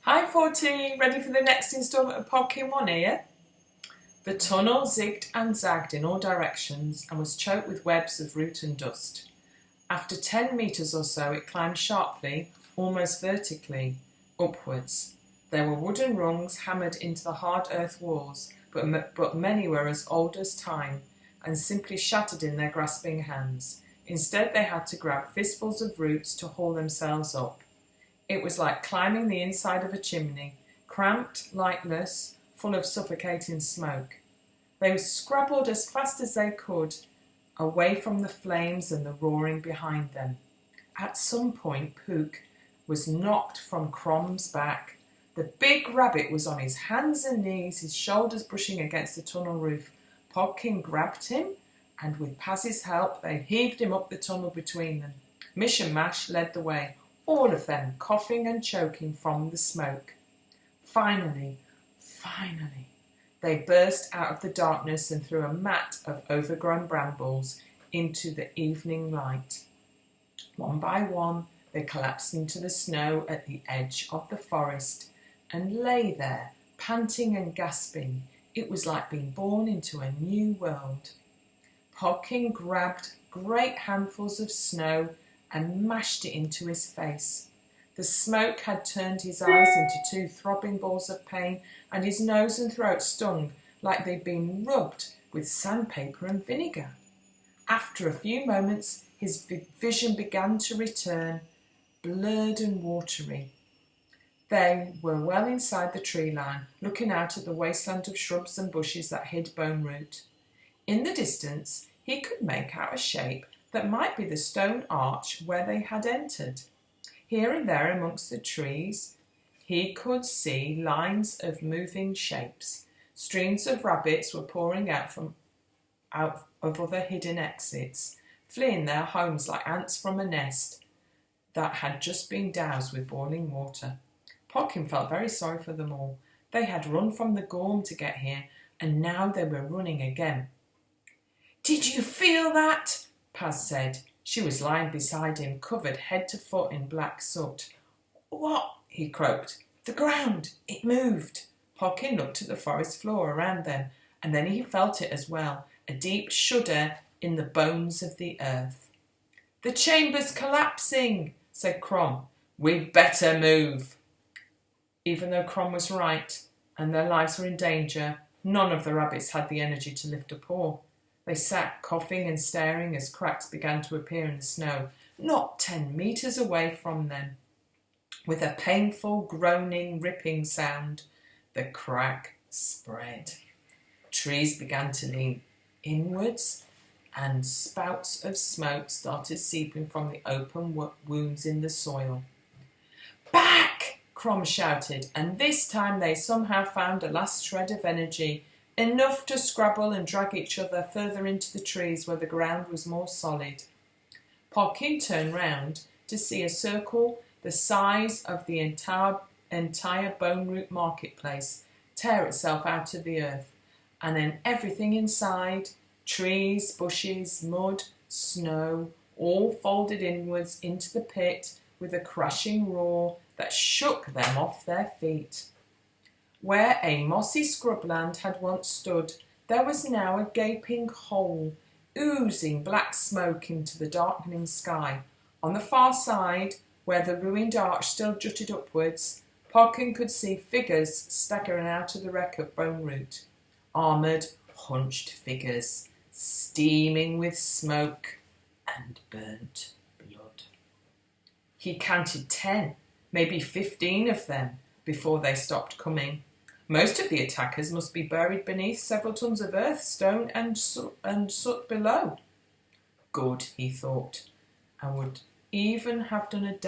Hi 40, ready for the next instalment of Podkin One Ear? The tunnel zigged and zagged in all directions and was choked with webs of root and dust. After 10 metres or so it climbed sharply, almost vertically, upwards. There were wooden rungs hammered into the hard earth walls, but many were as old as time and simply shattered in their grasping hands. Instead they had to grab fistfuls of roots to haul themselves up. It was like climbing the inside of a chimney, cramped, lightless, full of suffocating smoke. They scrabbled as fast as they could, away from the flames and the roaring behind them. At some point, Pook was knocked from Crom's back. The big rabbit was on his hands and knees, his shoulders brushing against the tunnel roof. Podkin grabbed him, and with Paz's help, they heaved him up the tunnel between them. Mish and Mash led the way, all of them coughing and choking from the smoke. Finally, they burst out of the darkness and through a mat of overgrown brambles into the evening light. One by one, they collapsed into the snow at the edge of the forest and lay there, panting and gasping. It was like being born into a new world. Podkin grabbed great handfuls of snow and mashed it into his face. The smoke had turned his eyes into two throbbing balls of pain, and his nose and throat stung like they'd been rubbed with sandpaper and vinegar. After a few moments, his vision began to return, blurred and watery. They were well inside the tree line, looking out at the wasteland of shrubs and bushes that hid Bone Root. In the distance, he could make out a shape that might be the stone arch where they had entered. Here and there amongst the trees, he could see lines of moving shapes. Streams of rabbits were pouring out of other hidden exits, fleeing their homes like ants from a nest that had just been doused with boiling water. Podkin felt very sorry for them all. They had run from the Gorm to get here, and now they were running again. "Did you feel that?" Paz said. She was lying beside him, covered head to foot in black soot. "What?" he croaked. "The ground. It moved." Podkin looked at the forest floor around them, and then he felt it as well, a deep shudder in the bones of the earth. "The chamber's collapsing," said Crom. "We'd better move." Even though Crom was right, and their lives were in danger, none of the rabbits had the energy to lift a paw. They sat coughing and staring as cracks began to appear in the snow, not 10 metres away from them. With a painful, groaning, ripping sound, the crack spread. Trees began to lean inwards, and spouts of smoke started seeping from the open wounds in the soil. "Back!" Crom shouted, and this time they somehow found a last shred of energy, enough to scrabble and drag each other further into the trees where the ground was more solid. Podkin turned round to see a circle the size of the entire Bone Root marketplace tear itself out of the earth, and then everything inside, trees, bushes, mud, snow, all folded inwards into the pit with a crashing roar that shook them off their feet. Where a mossy scrubland had once stood, there was now a gaping hole, oozing black smoke into the darkening sky. On the far side, where the ruined arch still jutted upwards, Podkin could see figures staggering out of the wreck of Bone Root. Armoured, hunched figures, steaming with smoke and burnt blood. He counted 10, maybe 15 of them, before they stopped coming. Most of the attackers must be buried beneath several tons of earth, stone and soot below. Good, he thought, and would even have done a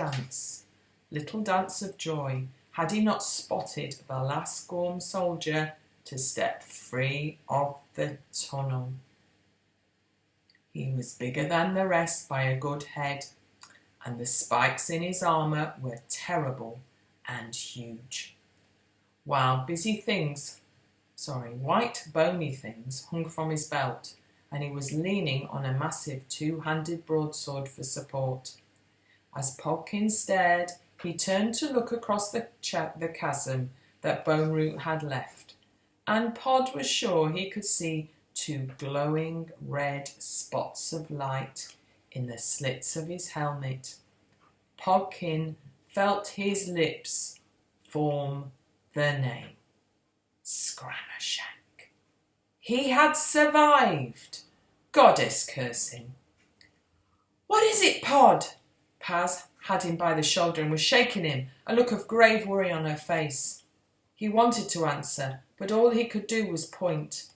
little dance of joy, had he not spotted the last Gorm soldier to step free of the tunnel. He was bigger than the rest by a good head, and the spikes in his armour were terrible and huge. White bony things hung from his belt, and he was leaning on a massive 2-handed broadsword for support. As Podkin stared, He turned to look across the chasm that Bone Root had left, and Pod was sure he could see 2 glowing red spots of light in the slits of his helmet. Podkin felt his lips form the name, Scramashank. He had survived. Goddess curse him. "What is it, Pod?" Paz had him by the shoulder and was shaking him, a look of grave worry on her face. He wanted to answer, but all he could do was point.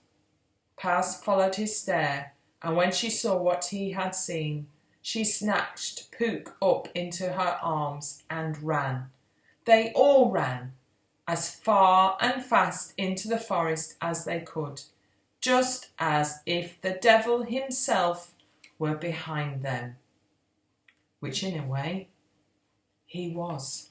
Paz followed his stare, and when she saw what he had seen, she snatched Pook up into her arms and ran. They all ran, as far and fast into the forest as they could, just as if the devil himself were behind them, which in a way he was.